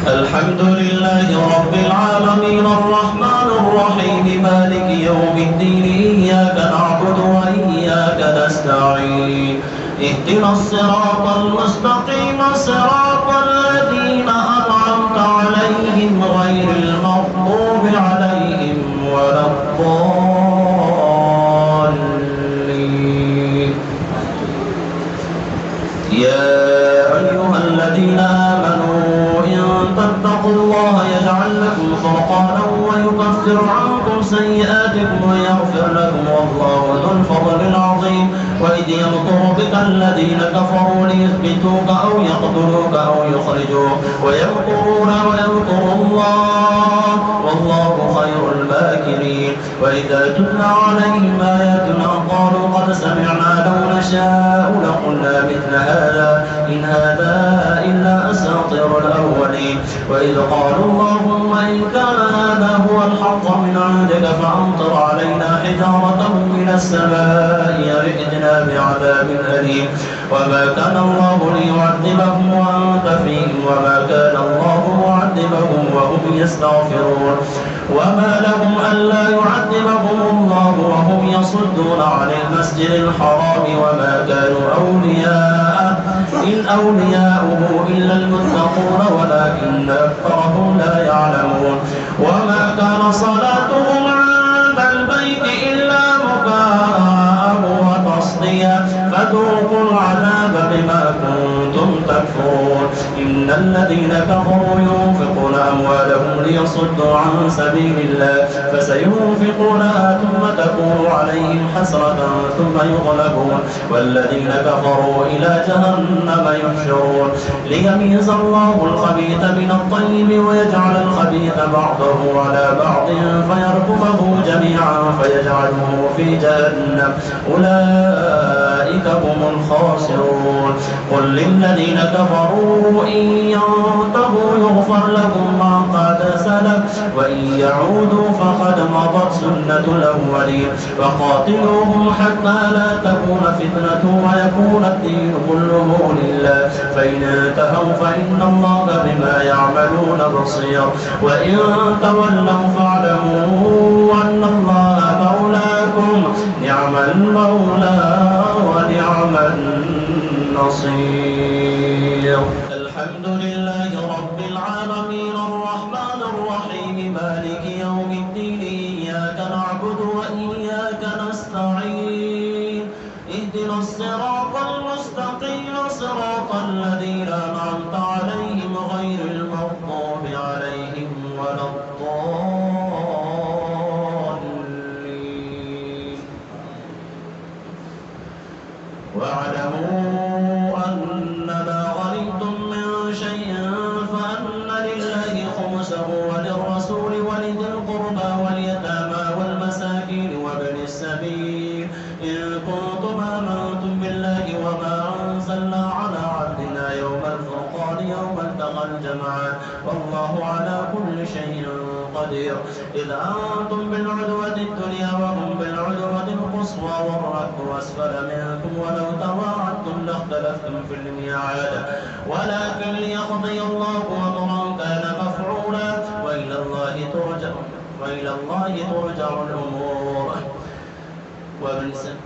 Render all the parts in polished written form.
الحمد لله رب العالمين الرحمن الرحيم مالك يوم الدين إياك نعبد وإياك نستعين اهدنا الصراط المستقيم صراط الذين أنعمت عليهم غير المغضوب عليهم ولا الضالين. يا أيها الذين آمنوا فاتقوا الله يجعل لكم فرقانا ويكفر عنكم سيئاتكم ويغفر لكم والله ذو الفضل العظيم. وإذ يمكر بك الذين كفروا ليثبتوك أو يقتلوك أو يخرجوك ويمكرون ويمكر الله والله خير الماكرين. وإذا تتلى عليهم آياتنا قالوا قد سمعنا لو نشاء لقلنا مثل هذا إن هذا إلا أساطير الأولين. وإذ قالوا اللهم إن كان هذا هو الحق من عندك فأمطر علينا حجارة من السماء يرئتنا بعذاب أليم. وما كان الله ليعذبهم وأنت فيهم وما كان الله معذبهم وهم يستغفرون. وما لهم ألا يعذبهم الله وهم يصدون عن المسجد الحرام وما كانوا أولياءه إن أولياؤه إلا المتقون ولكن أكثرهم لا يعلمون. وما كان صلاتهم عند البيت إلا مكاء وتصديا فذوقوا العذاب بما كنتم تكفرون. إن الذين كفروا ينفقون أموالهم ليصدوا عن سبيل الله فسينفقونها ثم تكون عليهم حسرة ثم يغلبون والذين كفروا إلى جهنم يحشرون. ليميز الله الخبيث من الطيب ويجعل الخبيث بعضه على بعض فيركمه جميعا فيجعله في جهنم أولئك هم الخاسرون. قل للذين كفروا إن ينتهوا يغفر لهم ما قد سلف وإن يعودوا فقد مضت سنة الأولين. وقاتلوهم حتى لا تكون فتنة ويكون الدين كله لله فإن انتهوا فإن الله بما يعملون بصير. وإن تولوا فاعلموا أن الله مولاكم نعم المولى ونعم النصير. الحمد لله رب العالمين الرحمن الرحيم مالك يوم الدين إياك نعبد وإياك نستعين اهدنا الصراط المستقيم صراط الذين أنعمت عليهم غير المغضوب عليهم ولا الضالين. واعلموا أنما غنمتم من شيء فأن لله خمسه وللرسول ولذي القربى واليتامى والمساكين وابن السبيل إن كنتم آمنتم بالله وما أنزلنا على عبدنا يوم الفرقان يوم التقى الجمعان والله على كل شيء قدير. إذ أنتم بالعدوة الدنيا وهم بالعدوة القصوى والركب أسفل منكم ولو تواعدتم لاختلفتم في الميعاد ولكن ليقضي الله أمرا كان مفعولا وإلى الله ترجع الأمور.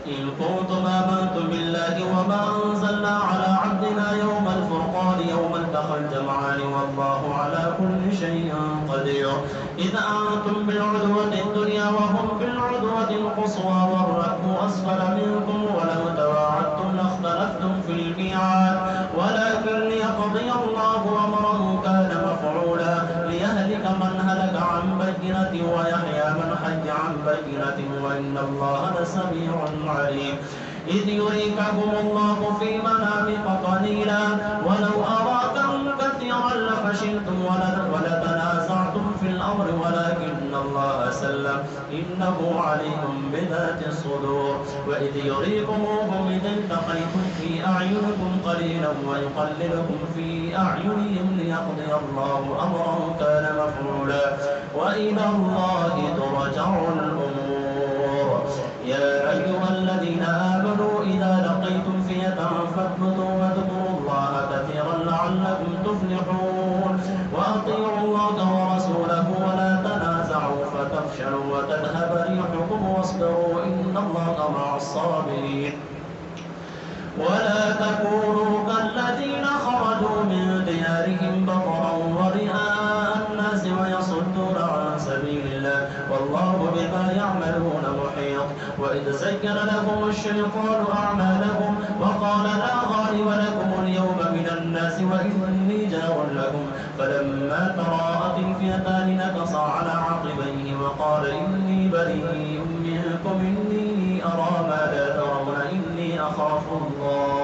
إن كنتم آمنتم بالله وما أنزلنا على عبدنا يوم الفرقان يوم التقى الجمعان والله على كل شيء قدير. إذ أنتم بالعدوة الدنيا وهم بالعدوة القصوى والركب أسفل منكم ولو تواعدتم لاختلفتم في الميعاد ولكن ليقضي الله أمرا كان مفعولا ليهلك من هلك عن بينة ويحيى من حي عن بينة وإن الله لسميع عليم. إذ يريكهم الله في منامك قليلا ولو أراكهم كثيرا لفشلتم ولتنازعتم في الأمر ولكن الله سلم إنه عليم بذات الصدور. وإذ يريكموهم إذ التقيتم في أعينكم قليلا ويقللكم في أعينهم ليقضي الله أمرا كان مفعولا وإلى الله ترجع الأمور. يا أيها الذين آمنوا إذا لقيتم فئة فاثبتوا واذكروا الله كثيرا لعلكم تفلحون. وأطيعوا الله ورسوله ولا تنازعوا فتفشلوا وتذهب ريحكم واصبروا إن الله مع الصابرين ولا تكونوا كالذين خرجوا من ديارهم بطرا ورئاء الناس ويصدون عن سبيل الله والله بما يعملون محيط وإذ زين لكم الشيطان أعمالكم وقال لا غالب لكم اليوم من الناس وإني جار لكم فلما تراءت الفئتان نكص على عقبيه وقال إني بريء منكم إني أرى ما لا ترون إني أخاف الله